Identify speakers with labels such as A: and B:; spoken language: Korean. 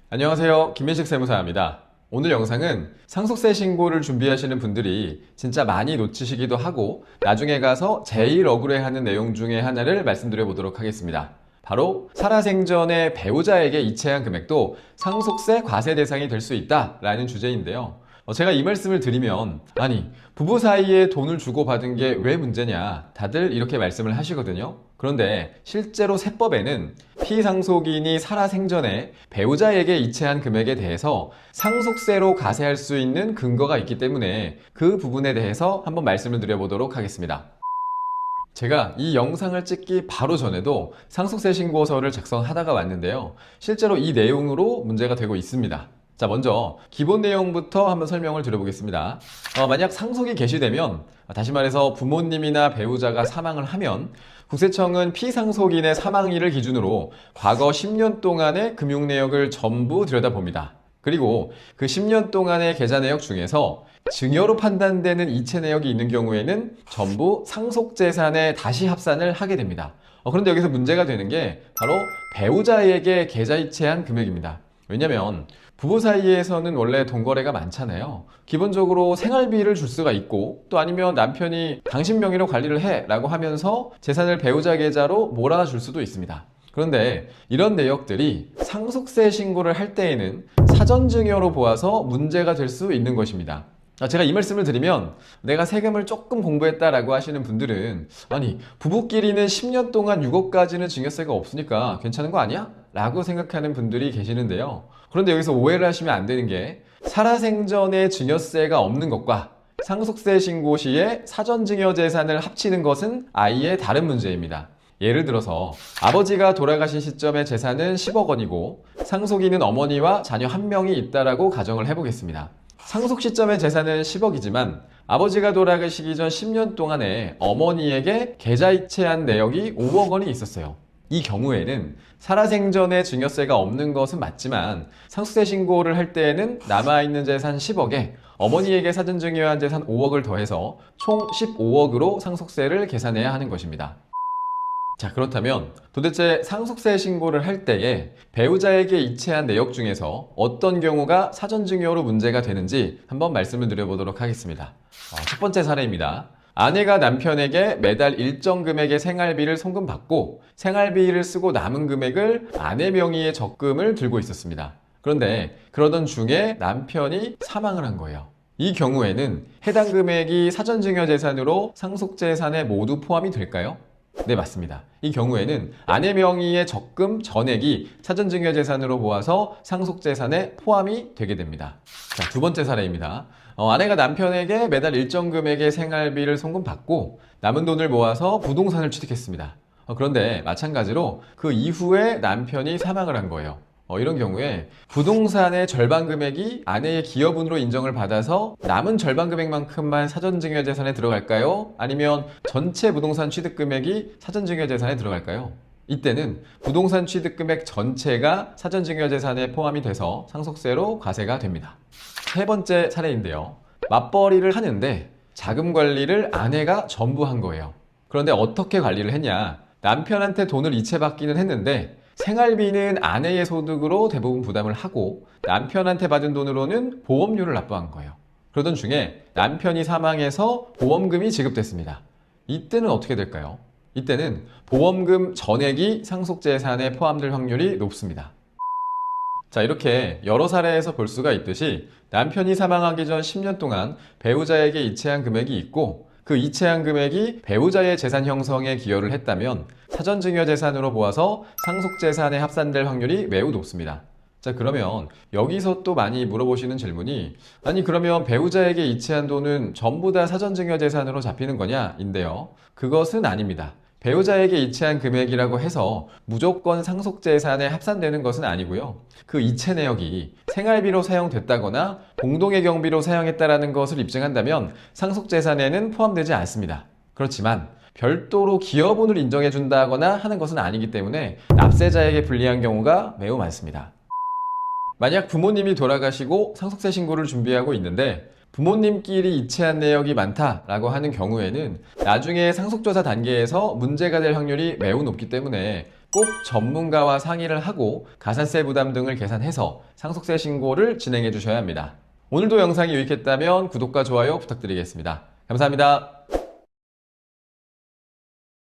A: 안녕하세요. 김민식 세무사입니다. 오늘 영상은 상속세 신고를 준비하시는 분들이 진짜 많이 놓치시기도 하고 나중에 가서 제일 억울해하는 내용 중에 하나를 말씀드려 보도록 하겠습니다. 바로 살아생전에 배우자에게 이체한 금액도 상속세 과세 대상이 될 수 있다라는 주제인데요. 제가 이 말씀을 드리면 아니 부부 사이에 돈을 주고받은 게 왜 문제냐 다들 이렇게 말씀을 하시거든요. 그런데 실제로 세법에는 피상속인이 살아생전에 배우자에게 이체한 금액에 대해서 상속세로 과세할 수 있는 근거가 있기 때문에 그 부분에 대해서 한번 말씀을 드려보도록 하겠습니다. 제가 이 영상을 찍기 바로 전에도 상속세 신고서를 작성하다가 왔는데요. 실제로 이 내용으로 문제가 되고 있습니다. 자, 먼저 기본 내용부터 한번 설명을 드려보겠습니다. 만약 상속이 개시되면, 다시 말해서 부모님이나 배우자가 사망을 하면 국세청은 피상속인의 사망일을 기준으로 과거 10년 동안의 금융 내역을 전부 들여다봅니다. 그리고 그 10년 동안의 계좌 내역 중에서 증여로 판단되는 이체 내역이 있는 경우에는 전부 상속재산에 다시 합산을 하게 됩니다. 그런데 여기서 문제가 되는 게 바로 배우자에게 계좌 이체한 금액입니다. 왜냐면 부부 사이에서는 원래 돈거래가 많잖아요. 기본적으로 생활비를 줄 수가 있고 또 아니면 남편이 당신 명의로 관리를 해 라고 하면서 재산을 배우자 계좌로 몰아줄 수도 있습니다. 그런데 이런 내역들이 상속세 신고를 할 때에는 사전증여로 보아서 문제가 될 수 있는 것입니다. 제가 이 말씀을 드리면 내가 세금을 조금 공부했다라고 하시는 분들은 아니 부부끼리는 10년 동안 6억까지는 증여세가 없으니까 괜찮은 거 아니야? 라고 생각하는 분들이 계시는데요. 그런데 여기서 오해를 하시면 안 되는 게 살아생전에 증여세가 없는 것과 상속세 신고 시에 사전증여 재산을 합치는 것은 아예 다른 문제입니다. 예를 들어서 아버지가 돌아가신 시점의 재산은 10억 원이고 상속인은 어머니와 자녀 한 명이 있다라고 가정을 해보겠습니다. 상속 시점의 재산은 10억이지만 아버지가 돌아가시기 전 10년 동안에 어머니에게 계좌 이체한 내역이 5억 원이 있었어요. 이 경우에는 살아생전에 증여세가 없는 것은 맞지만 상속세 신고를 할 때에는 남아있는 재산 10억에 어머니에게 사전증여한 재산 5억을 더해서 총 15억으로 상속세를 계산해야 하는 것입니다. 자, 그렇다면 도대체 상속세 신고를 할 때에 배우자에게 이체한 내역 중에서 어떤 경우가 사전증여로 문제가 되는지 한번 말씀을 드려보도록 하겠습니다. 첫 번째 사례입니다. 아내가 남편에게 매달 일정 금액의 생활비를 송금받고 생활비를 쓰고 남은 금액을 아내 명의의 적금을 들고 있었습니다. 그런데 그러던 중에 남편이 사망을 한 거예요. 이 경우에는 해당 금액이 사전증여 재산으로 상속재산에 모두 포함이 될까요? 네, 맞습니다. 이 경우에는 아내 명의의 적금 전액이 사전증여 재산으로 보아서 상속재산에 포함이 되게 됩니다. 자, 두 번째 사례입니다. 아내가 남편에게 매달 일정 금액의 생활비를 송금받고 남은 돈을 모아서 부동산을 취득했습니다. 그런데 마찬가지로 그 이후에 남편이 사망을 한 거예요. 이런 경우에 부동산의 절반 금액이 아내의 기여분으로 인정을 받아서 남은 절반 금액만큼만 사전증여 재산에 들어갈까요? 아니면 전체 부동산 취득 금액이 사전증여 재산에 들어갈까요? 이때는 부동산 취득 금액 전체가 사전증여 재산에 포함이 돼서 상속세로 과세가 됩니다. 세 번째 사례인데요. 맞벌이를 하는데 자금 관리를 아내가 전부 한 거예요. 그런데 어떻게 관리를 했냐? 남편한테 돈을 이체받기는 했는데 생활비는 아내의 소득으로 대부분 부담을 하고 남편한테 받은 돈으로는 보험료를 납부한 거예요. 그러던 중에 남편이 사망해서 보험금이 지급됐습니다. 이때는 어떻게 될까요? 이때는 보험금 전액이 상속재산에 포함될 확률이 높습니다. 자, 이렇게 여러 사례에서 볼 수가 있듯이 남편이 사망하기 전 10년 동안 배우자에게 이체한 금액이 있고 그 이체한 금액이 배우자의 재산 형성에 기여를 했다면 사전증여 재산으로 보아서 상속재산에 합산될 확률이 매우 높습니다. 자, 그러면 여기서 또 많이 물어보시는 질문이 아니 그러면 배우자에게 이체한 돈은 전부 다 사전증여 재산으로 잡히는 거냐? 인데요. 그것은 아닙니다. 배우자에게 이체한 금액이라고 해서 무조건 상속재산에 합산되는 것은 아니고요. 그 이체 내역이 생활비로 사용됐다거나 공동의 경비로 사용했다는 것을 입증한다면 상속재산에는 포함되지 않습니다. 그렇지만 별도로 기여분을 인정해 준다거나 하는 것은 아니기 때문에 납세자에게 불리한 경우가 매우 많습니다. 만약 부모님이 돌아가시고 상속세 신고를 준비하고 있는데 부모님끼리 이체한 내역이 많다라고 하는 경우에는 나중에 상속조사 단계에서 문제가 될 확률이 매우 높기 때문에 꼭 전문가와 상의를 하고 가산세 부담 등을 계산해서 상속세 신고를 진행해 주셔야 합니다. 오늘도 영상이 유익했다면 구독과 좋아요 부탁드리겠습니다. 감사합니다.